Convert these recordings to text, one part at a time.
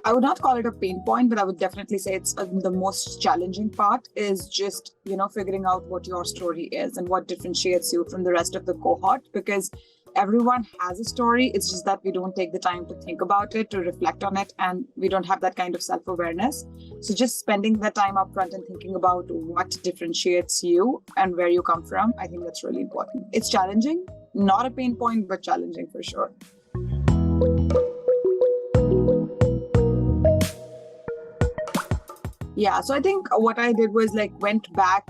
I would not call it a pain point, but I would definitely say it's the most challenging part is just, figuring out what your story is and what differentiates you from the rest of the cohort, because everyone has a story. It's just that we don't take the time to think about it, to reflect on it, and we don't have that kind of self-awareness. So just spending that time up front and thinking about what differentiates you and where you come from, I think that's really important. It's challenging, not a pain point, but challenging for sure. Yeah, so I think what I did was went back,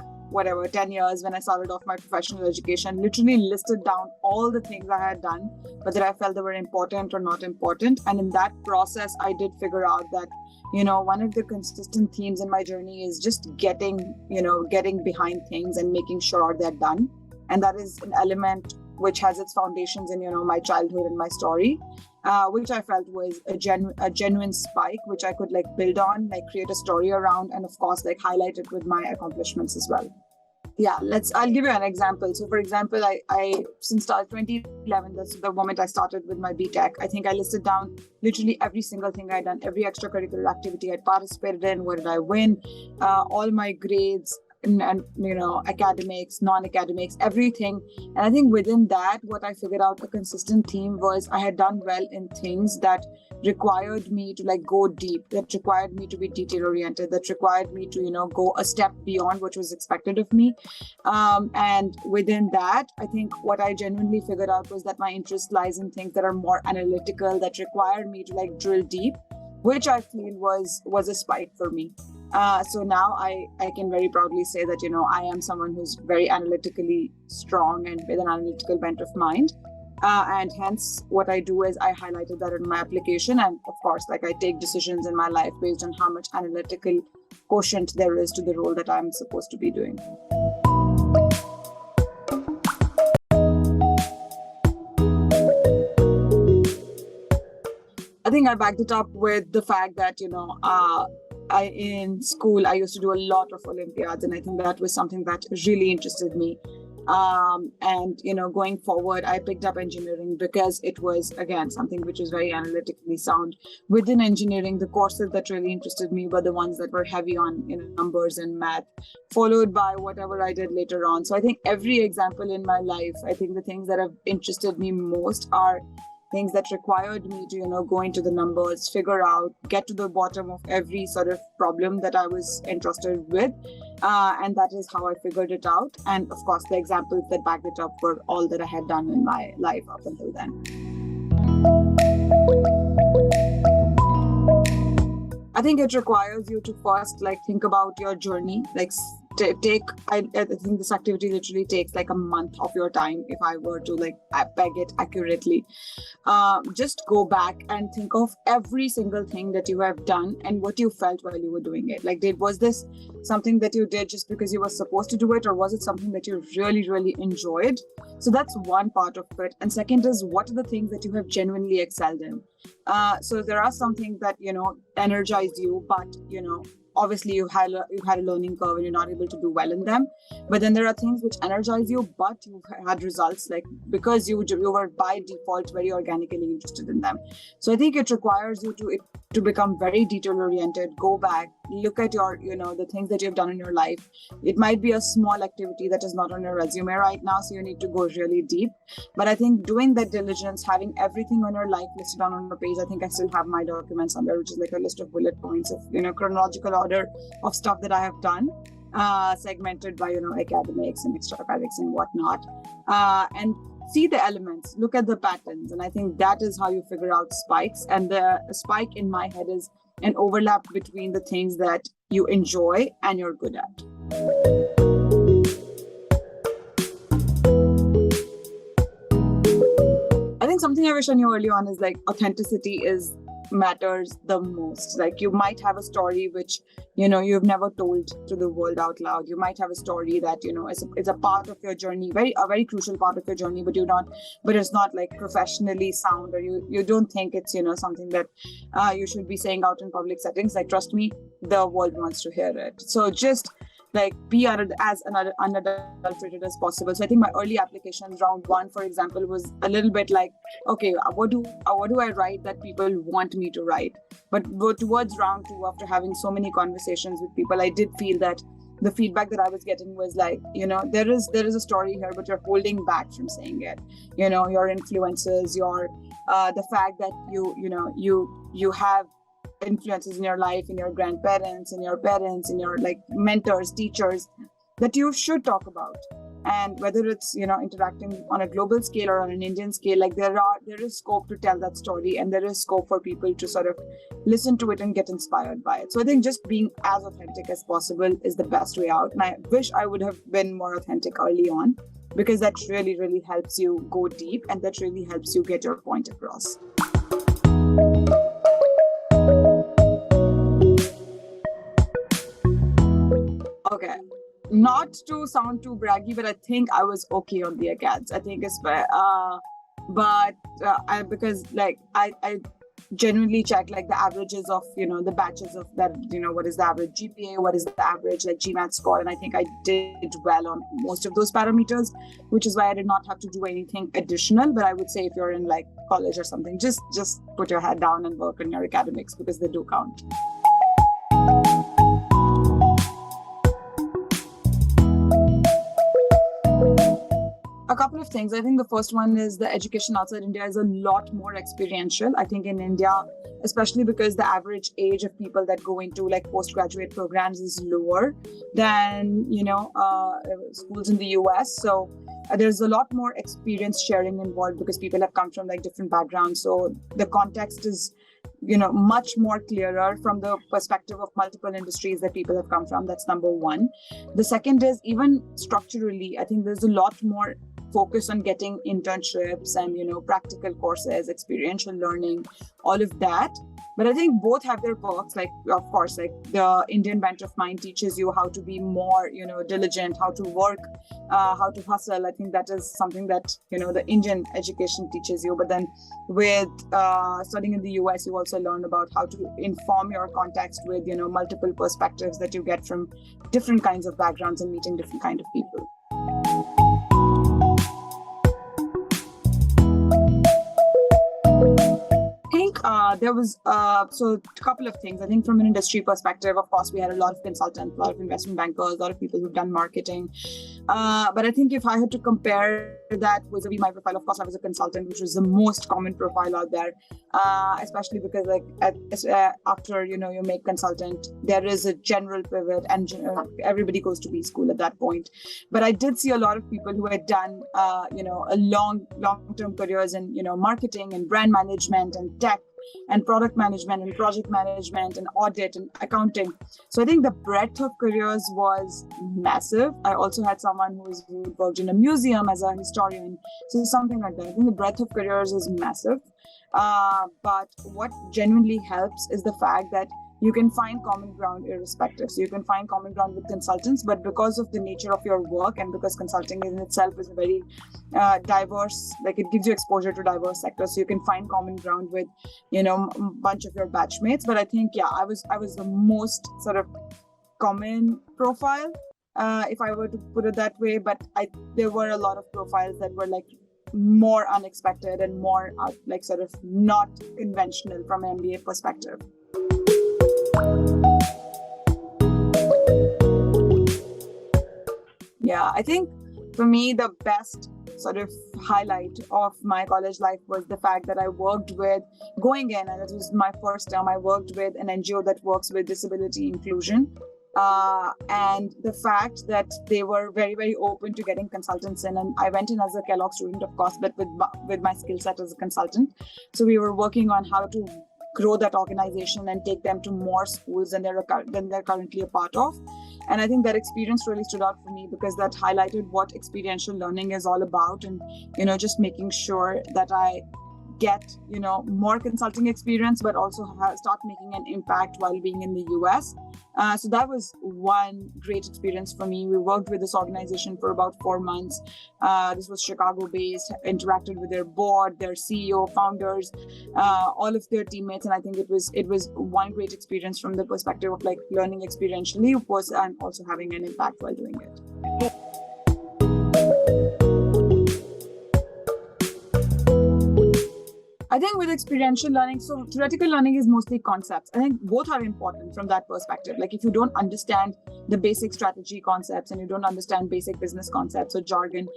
10 years when I started off my professional education, literally listed down all the things I had done, whether I felt they were important or not important. And in that process, I did figure out that, one of the consistent themes in my journey is just getting behind things and making sure they're done. And that is an element which has its foundations in, my childhood and my story, which I felt was a genuine spike, which I could build on, create a story around, and of course, highlight it with my accomplishments as well. Yeah, I'll give you an example. So for example, I since 2011, that's the moment I started with my BTech, I think I listed down literally every single thing I'd done, every extracurricular activity I'd participated in, what did I win, all my grades, and academics, non-academics, everything. And I think within that, what I figured out a consistent theme was I had done well in things that required me to go deep, that required me to be detail oriented, that required me to go a step beyond what was expected of me. And within that, I think what I genuinely figured out was that my interest lies in things that are more analytical, that required me to drill deep, which I feel was a spike for me. So now I can very proudly say that, I am someone who's very analytically strong and with an analytical bent of mind. And hence what I do is I highlighted that in my application. And of course, I take decisions in my life based on how much analytical quotient there is to the role that I'm supposed to be doing. I think I backed it up with the fact that, in school, I used to do a lot of Olympiads, and I think that was something that really interested me. And going forward, I picked up engineering because it was, again, something which is very analytically sound. Within engineering, the courses that really interested me were the ones that were heavy on numbers and math, followed by whatever I did later on. So I think every example in my life, I think the things that have interested me most are things that required me to, go into the numbers, figure out, get to the bottom of every sort of problem that I was entrusted with. And that is how I figured it out. And of course, the examples that backed it up were all that I had done in my life up until then. I think it requires you to first think about your journey, I think this activity literally takes a month of your time if I were to peg it accurately. Just go back and think of every single thing that you have done and what you felt while you were doing it. Was this something that you did just because you were supposed to do it, or was it something that you really, really enjoyed? So that's one part of it. And second is, what are the things that you have genuinely excelled in? So there are some things that, energize you, but, obviously you had a learning curve and you're not able to do well in them. But then there are things which energize you, but you've had results because you were by default very organically interested in them. So I think it requires you to become very detail oriented, go back, look at your, the things that you've done in your life. It might be a small activity that is not on your resume right now, so you need to go really deep. But I think doing that diligence, having everything on your life listed down on a page, I think I still have my document somewhere, which is a list of bullet points of, chronological order of stuff that I have done, segmented by, academics and extracurriculars and whatnot. And see the elements, look at the patterns. And I think that is how you figure out spikes. And the spike in my head is an overlap between the things that you enjoy and you're good at. I think something I wish I knew early on is authenticity matters the most. You might have a story which you've never told to the world out loud. You might have a story that is a part of your journey, a very crucial part of your journey, but it's not professionally sound, or you don't think it's something that you should be saying out in public settings. Trust me, the world wants to hear it. So just like be as unadulterated as possible. So I think my early applications, round one, for example, was a little bit like, okay, what do I write that people want me to write? But towards round two, after having so many conversations with people, I did feel that the feedback that I was getting was like, there is a story here, but you're holding back from saying it. Your influences, your the fact that you have influences in your life, in your grandparents, in your parents, in your like mentors, teachers, that you should talk about. And whether it's interacting on a global scale or on an Indian scale, like there is scope to tell that story, and there is scope for people to sort of listen to it and get inspired by it. So I think just being as authentic as possible is the best way out. And I wish I would have been more authentic early on, because that really, really helps you go deep, and that really helps you get your point across. Okay. Not to sound too braggy, but I think I was okay on the acads. I think it's because like I genuinely check like the averages of the batches of that, what is the average GPA, what is the average like GMAT score, and I think I did well on most of those parameters, which is why I did not have to do anything additional. But I would say if you're in like college or something, just put your head down and work on your academics, because they do count. A couple of things. I think the first one is the education outside India is a lot more experiential. I think in India, especially because the average age of people that go into like postgraduate programs is lower than, schools in the US. So there's a lot more experience sharing involved, because people have come from like different backgrounds. So the context is much more clearer from the perspective of multiple industries that people have come from. That's number one. The second is, even structurally, I think there's a lot more focus on getting internships and practical courses, experiential learning, all of that. But I think both have their perks. Like, of course, like the Indian bent of mind teaches you how to be more diligent, how to work, how to hustle. I think that is something that the Indian education teaches you. But then with studying in the US, you also learn about how to inform your context with multiple perspectives that you get from different kinds of backgrounds and meeting different kind of people. There was so a couple of things. I think from an industry perspective, of course, we had a lot of consultants, a lot of investment bankers, a lot of people who've done marketing. But I think if I had to compare that with my profile, of course, I was a consultant, which was the most common profile out there, especially because like after you make consultant, there is a general pivot, and everybody goes to B school at that point. But I did see a lot of people who had done a long-term careers in marketing and brand management and tech and product management and project management and audit and accounting. So I think the breadth of careers was massive. I also had someone who worked in a museum as a historian, so something like that. I think the breadth of careers is massive. But what genuinely helps is the fact that you can find common ground irrespective. So you can find common ground with consultants, but because of the nature of your work, and because consulting in itself is a very diverse, like it gives you exposure to diverse sectors, so you can find common ground with a bunch of your batchmates. But I think I was the most sort of common profile, if I were to put it that way. But there were a lot of profiles that were like more unexpected and more like sort of not conventional from an MBA perspective. Yeah, I think for me, the best sort of highlight of my college life was the fact that I worked with, going in, and it was my first term, I worked with an NGO that works with disability inclusion. And the fact that they were very, very open to getting consultants in. And I went in as a Kellogs student, of course, but with my skill set as a consultant. So we were working on how to grow that organization and take them to more schools than they're currently a part of. And I think that experience really stood out for me, because that highlighted what experiential learning is all about, and just making sure that I get, more consulting experience, but also start making an impact while being in the US. So that was one great experience for me. We worked with this organization for about 4 months. This was Chicago-based, interacted with their board, their CEO, founders, all of their teammates. And I think it was one great experience from the perspective of like learning experientially, of course, and also having an impact while doing it. I think with experiential learning, so theoretical learning is mostly concepts. I think both are important from that perspective. Like if you don't understand the basic strategy concepts and you don't understand basic business concepts or jargon,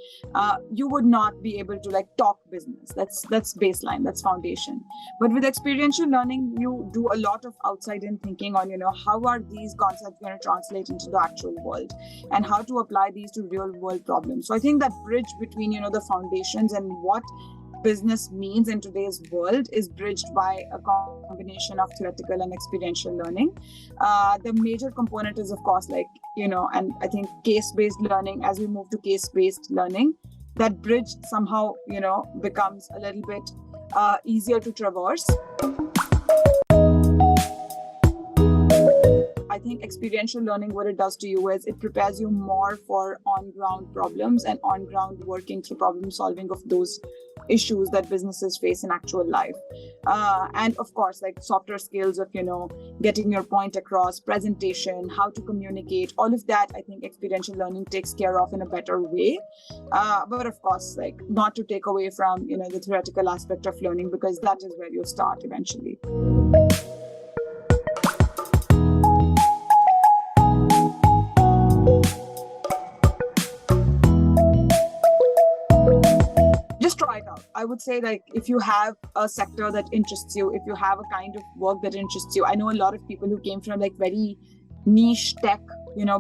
you would not be able to like talk business. That's baseline, that's foundation. But with experiential learning, you do a lot of outside-in thinking on, how are these concepts going to translate into the actual world and how to apply these to real world problems. So I think that bridge between, the foundations and what business means in today's world is bridged by a combination of theoretical and experiential learning. The major component is, of course, like, and I think case-based learning. As we move to case-based learning, that bridge somehow, becomes a little bit easier to traverse. I think experiential learning, what it does to you is it prepares you more for on-ground problems and on-ground working through problem solving of those issues that businesses face in actual life. And of course, like softer skills of, getting your point across, presentation, how to communicate, all of that, I think experiential learning takes care of in a better way. But of course, like not to take away from, the theoretical aspect of learning, because that is where you start eventually. Try it out. I would say, like, if you have a sector that interests you, if you have a kind of work that interests you. I know a lot of people who came from like very niche tech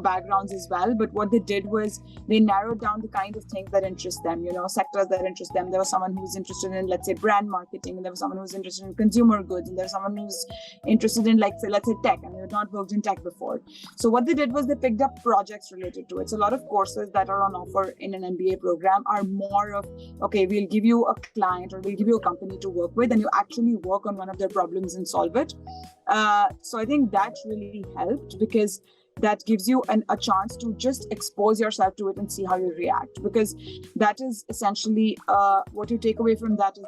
backgrounds as well, but what they did was they narrowed down the kind of things that interest them, sectors that interest them. There was someone who's interested in, let's say, brand marketing, and there was someone who's interested in consumer goods, and there's someone who's interested in, like, let's say tech, and they had not worked in tech before. So what they did was they picked up projects related to it. So a lot of courses that are on offer in an MBA program are more of, okay, we'll give you a client or we'll give you a company to work with, and you actually work on one of their problems and solve it. So I think that really helped, because that gives you a chance to just expose yourself to it and see how you react, because that is essentially what you take away from that is,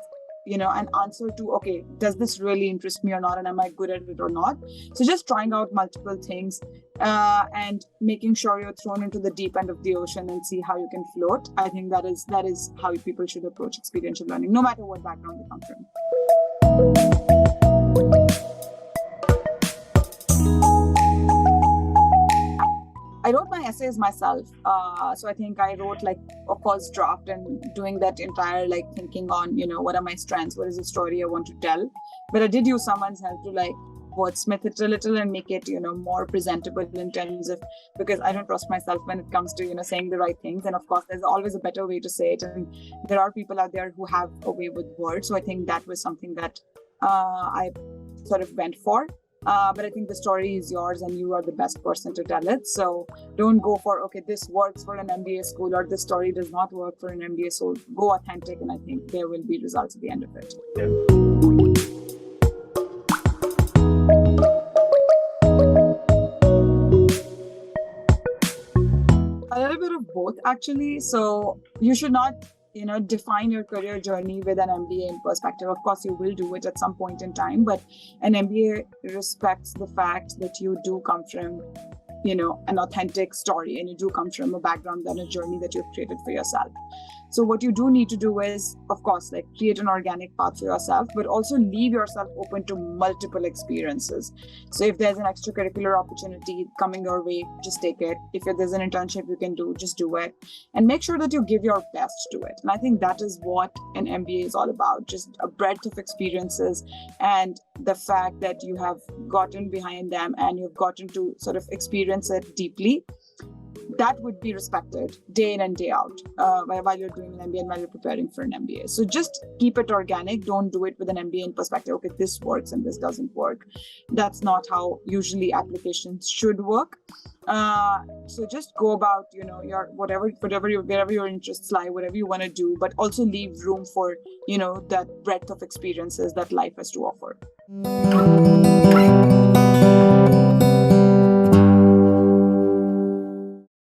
an answer to, okay, does this really interest me or not, and am I good at it or not? So just trying out multiple things and making sure you're thrown into the deep end of the ocean and see how you can float. I think that is how people should approach experiential learning, no matter what background they come from. I wrote my essays myself. So I think I wrote like a first draft and doing that entire like thinking on, what are my strengths? What is the story I want to tell? But I did use someone's help to like wordsmith it a little and make it, more presentable in terms of, because I don't trust myself when it comes to, saying the right things. And of course, there's always a better way to say it. And there are people out there who have a way with words. So I think that was something that I sort of went for. But I think the story is yours and you are the best person to tell it. So don't go for, okay, this works for an MBA school or this story does not work for an MBA. So go authentic, and I think there will be results at the end of it. Yeah. A little bit of both, actually. So you should not define your career journey with an MBA in perspective. Of course, you will do it at some point in time, but an MBA respects the fact that you do come from, an authentic story, and you do come from a background and a journey that you've created for yourself. So what you do need to do is, of course, like create an organic path for yourself, but also leave yourself open to multiple experiences. So if there's an extracurricular opportunity coming your way, just take it. If there's an internship you can do, just do it. And make sure that you give your best to it. And I think that is what an MBA is all about, just a breadth of experiences and the fact that you have gotten behind them and you've gotten to sort of experience it deeply. That would be respected day in and day out while you're doing an MBA and while you're preparing for an MBA. So just keep it organic. Don't do it with an MBA in perspective, okay, this works and this doesn't work. That's not how usually applications should work. So just go about, your wherever your interests lie, whatever you want to do, but also leave room for, that breadth of experiences that life has to offer.